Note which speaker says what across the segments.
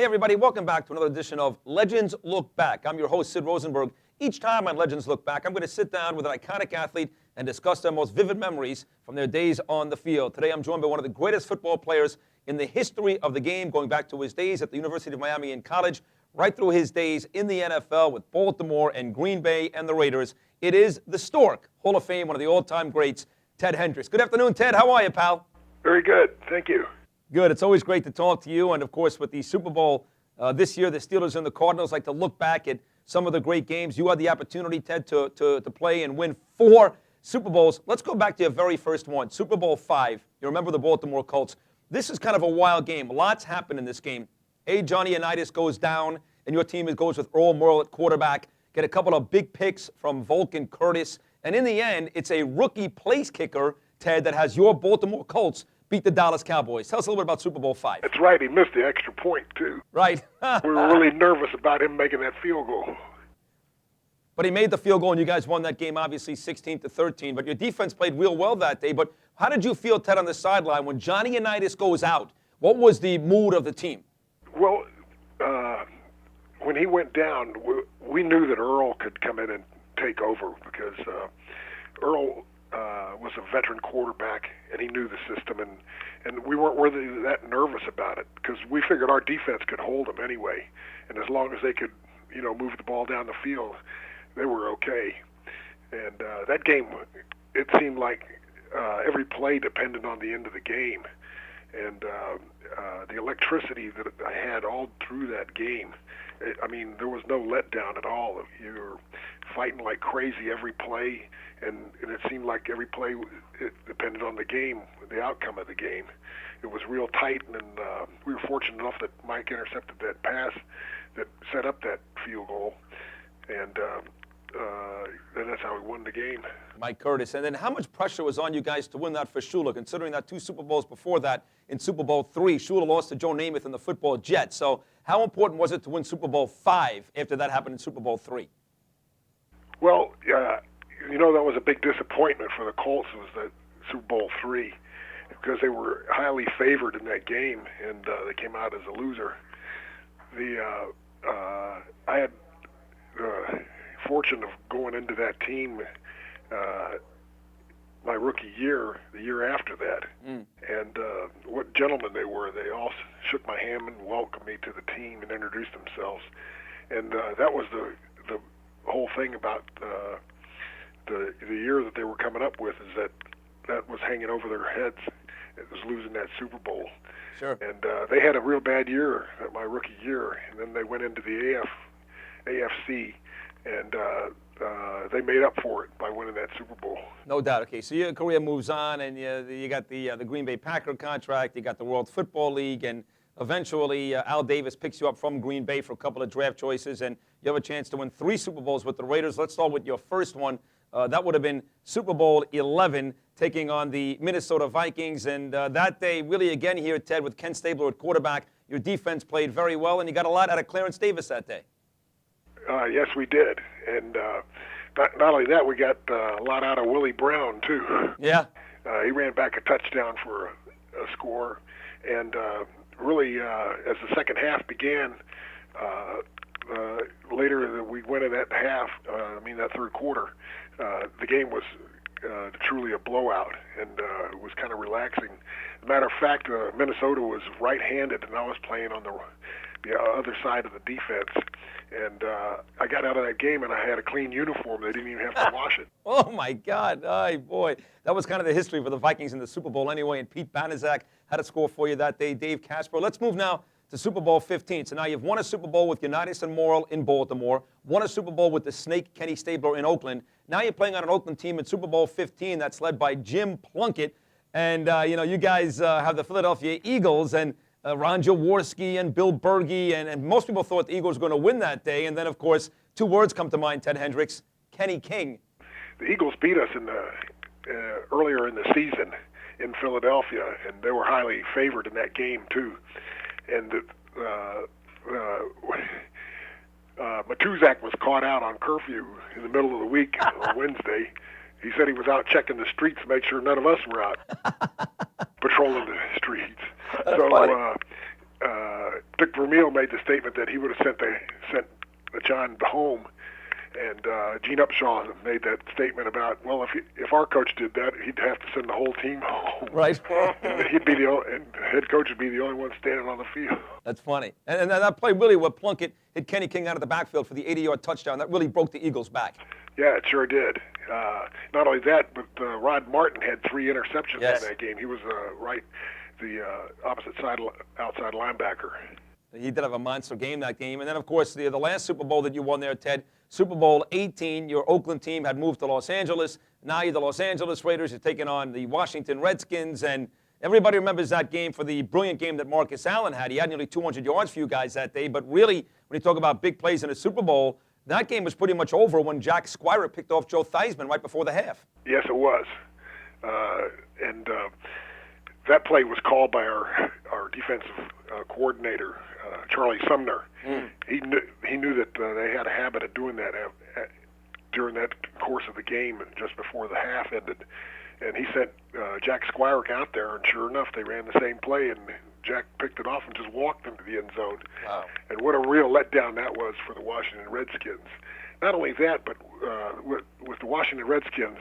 Speaker 1: Hey, everybody, welcome back to another edition of Legends Look Back. I'm your host, Sid Rosenberg. Each time on Legends Look Back, I'm going to sit down with an iconic athlete and discuss their most vivid memories from their days on the field. Today, I'm joined by one of the greatest football players in the history of the game, going back to his days at the University of Miami in college, right through his days in the NFL with Baltimore and Green Bay and the Raiders. It is the Stork, Hall of Fame, one of the all-time greats, Ted Hendricks. Good afternoon, Ted. How are you, pal?
Speaker 2: Very good. Thank you.
Speaker 1: Good. It's always great to talk to you. And, of course, with the Super Bowl this year, the Steelers and the Cardinals like to look back at some of the great games. You had the opportunity, Ted, to play and win 4 Super Bowls. Let's go back to your very first one, Super Bowl V. You remember the Baltimore Colts. This is kind of a wild game. Lots happen in this game. Johnny Unitas goes down, and your team goes with Earl Morrall at quarterback. Get a couple of big picks from Vulcan Curtis. And in the end, it's a rookie place kicker, Ted, that has your Baltimore Colts beat the Dallas Cowboys. Tell us a little bit about Super Bowl V.
Speaker 2: That's right. He missed the extra point, too.
Speaker 1: Right.
Speaker 2: We were really nervous about him making that field goal.
Speaker 1: But he made the field goal, and you guys won that game, obviously, 16-13. But your defense played real well that day. But how did you feel, Ted, on the sideline when Johnny Unitas goes out? What was the mood of the team?
Speaker 2: Well, when he went down, we knew that Earl could come in and take over because Earl was a veteran quarterback, and he knew the system, and we weren't really that nervous about it because we figured our defense could hold them anyway, and as long as they could, move the ball down the field, they were okay. And that game, it seemed like every play depended on the end of the game, and the electricity that I had all through that game, there was no letdown at all. You were fighting like crazy every play, and it seemed like every play it depended on the game, the outcome of the game. It was real tight, and we were fortunate enough that Mike intercepted that pass that set up that field goal, and that's how we won the game.
Speaker 1: Mike Curtis. And then how much pressure was on you guys to win that for Shula, considering that 2 Super Bowls before that in Super Bowl III, Shula lost to Joe Namath in the football Jets. So how important was it to win Super Bowl V after that happened in Super Bowl III?
Speaker 2: Well, that was a big disappointment for the Colts, was that Super Bowl III, because they were highly favored in that game, and they came out as a loser. I had the fortune of going into that team my rookie year, the year after that, and what gentlemen they were. They all shook my hand and welcomed me to the team and introduced themselves, and that was the whole thing about the year that they were coming up with, is that was hanging over their heads. It was losing that Super Bowl.
Speaker 1: Sure.
Speaker 2: And they had a real bad year, my rookie year, and then they went into the AFC, and they made up for it by winning that Super Bowl.
Speaker 1: No doubt. Okay, so your career moves on, and you got the Green Bay Packer contract, you got the World Football League, and eventually Al Davis picks you up from Green Bay for a couple of draft choices, and you have a chance to win 3 Super Bowls with the Raiders. Let's start with your first one. That would have been Super Bowl 11, taking on the Minnesota Vikings. And that day, really again here, Ted, with Ken Stabler at quarterback, your defense played very well, and you got a lot out of Clarence Davis that day.
Speaker 2: Yes, we did. And not only that, we got a lot out of Willie Brown, too.
Speaker 1: Yeah.
Speaker 2: He ran back a touchdown for a score. And really, as the second half began, later we went in that half, that third quarter, the game was truly a blowout, and it was kind of relaxing. As a matter of fact, Minnesota was right-handed, and I was playing on the other side of the defense. And I got out of that game, and I had a clean uniform. They didn't even have to wash it.
Speaker 1: Oh, my God. Oh, boy. That was kind of the history for the Vikings in the Super Bowl anyway, and Pete Banaszak had a score for you that day, Dave Casper. Let's move now to Super Bowl 15. So now you've won a Super Bowl with Unitas and Morrall in Baltimore, won a Super Bowl with the Snake Kenny Stabler in Oakland. Now you're playing on an Oakland team in Super Bowl 15 that's led by Jim Plunkett. And, you guys have the Philadelphia Eagles and Ron Jaworski and Bill Bergey. And most people thought the Eagles were going to win that day. And then, of course, 2 words come to mind, Ted Hendricks, Kenny King.
Speaker 2: The Eagles beat us earlier in the season in Philadelphia, and they were highly favored in that game, too. And Matuzak was caught out on curfew in the middle of the week on Wednesday. He said he was out checking the streets to make sure none of us were out patrolling the streets.
Speaker 1: That's funny.
Speaker 2: Dick Vermeil made the statement that he would have sent John home. And Gene Upshaw made that statement about, well, if our coach did that, he'd have to send the whole team home.
Speaker 1: Right.
Speaker 2: And and head coach would be the only one standing on the field.
Speaker 1: That's funny. And that play really where Plunkett hit Kenny King out of the backfield for the 80-yard touchdown. That really broke the Eagles' back.
Speaker 2: Yeah, it sure did. Not only that, but Rod Martin had 3 interceptions in that game. He was the opposite side outside linebacker.
Speaker 1: He did have a monster game that game. And then, of course, the last Super Bowl that you won there, Ted, Super Bowl 18, your Oakland team had moved to Los Angeles. Now you're the Los Angeles Raiders. You're taking on the Washington Redskins. And everybody remembers that game for the brilliant game that Marcus Allen had. He had nearly 200 yards for you guys that day. But really, when you talk about big plays in a Super Bowl, that game was pretty much over when Jack Squire picked off Joe Theismann right before the half.
Speaker 2: Yes, it was. And that play was called by our defensive coordinator, Charlie Sumner. He knew that they had a habit of doing that during that course of the game and just before the half ended. And he sent Jack Squire out there, and sure enough, they ran the same play, and Jack picked it off and just walked into the end zone.
Speaker 1: Wow.
Speaker 2: And what a real letdown that was for the Washington Redskins. Not only that, but with the Washington Redskins,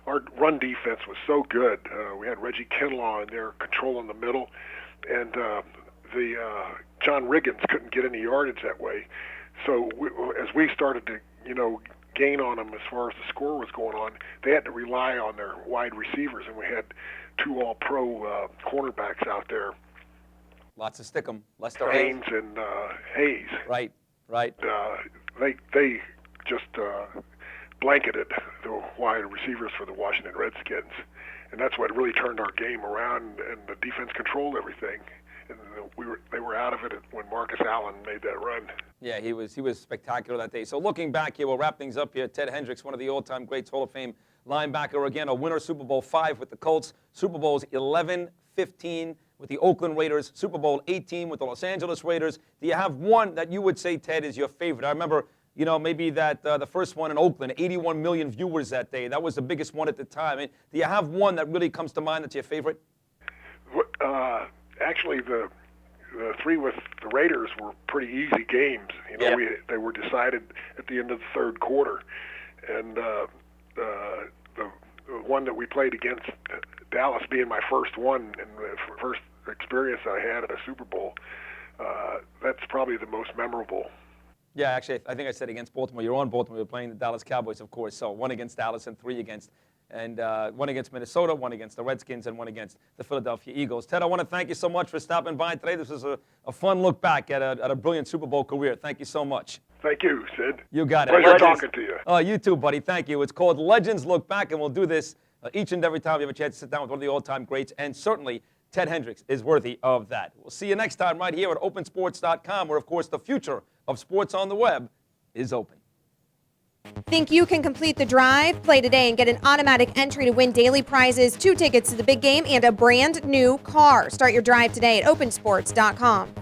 Speaker 2: our run defense was so good. We had Reggie Kinlaw in there controlling the middle, and John Riggins couldn't get any yardage that way. So as we started to, gain on them as far as the score was going on, they had to rely on their wide receivers, and we had 2 all-pro cornerbacks out there.
Speaker 1: Lots of stick 'em. Lester
Speaker 2: Haynes and Hayes.
Speaker 1: Right.
Speaker 2: They just blanketed the wide receivers for the Washington Redskins, and that's what really turned our game around, and the defense controlled everything. And they were out of it when Marcus Allen made that run.
Speaker 1: Yeah, he was spectacular that day. So looking back here, we'll wrap things up here. Ted Hendricks, one of the all-time greats, Hall of Fame linebacker, again, a winner, Super Bowl 5 with the Colts, Super Bowls 11, 15 with the Oakland Raiders, Super Bowl 18 with the Los Angeles Raiders. Do you have one that you would say, Ted, is your favorite? I remember, maybe that the first one in Oakland, 81 million viewers that day. That was the biggest one at the time. And do you have one that really comes to mind that's your favorite?
Speaker 2: Actually, the 3 with the Raiders were pretty easy games. They were decided at the end of the third quarter, and the one that we played against Dallas, being my first one and the first experience I had at a Super Bowl, that's probably the most memorable.
Speaker 1: Yeah, actually, I think I said against Baltimore. You're on Baltimore. You're playing the Dallas Cowboys, of course. So 1 against Dallas and 3 against. And 1 against Minnesota, 1 against the Redskins, and 1 against the Philadelphia Eagles. Ted, I want to thank you so much for stopping by today. This was a fun look back at a brilliant Super Bowl career. Thank you so much.
Speaker 2: Thank you, Sid.
Speaker 1: You got it.
Speaker 2: Pleasure talking to you.
Speaker 1: Oh, you too, buddy. Thank you. It's called Legends Look Back, and we'll do this each and every time we have a chance to sit down with one of the all-time greats, and certainly Ted Hendricks is worthy of that. We'll see you next time right here at opensports.com, where, of course, the future of sports on the web is open.
Speaker 3: Think you can complete the drive? Play today and get an automatic entry to win daily prizes, 2 tickets to the big game, and a brand new car. Start your drive today at opensports.com.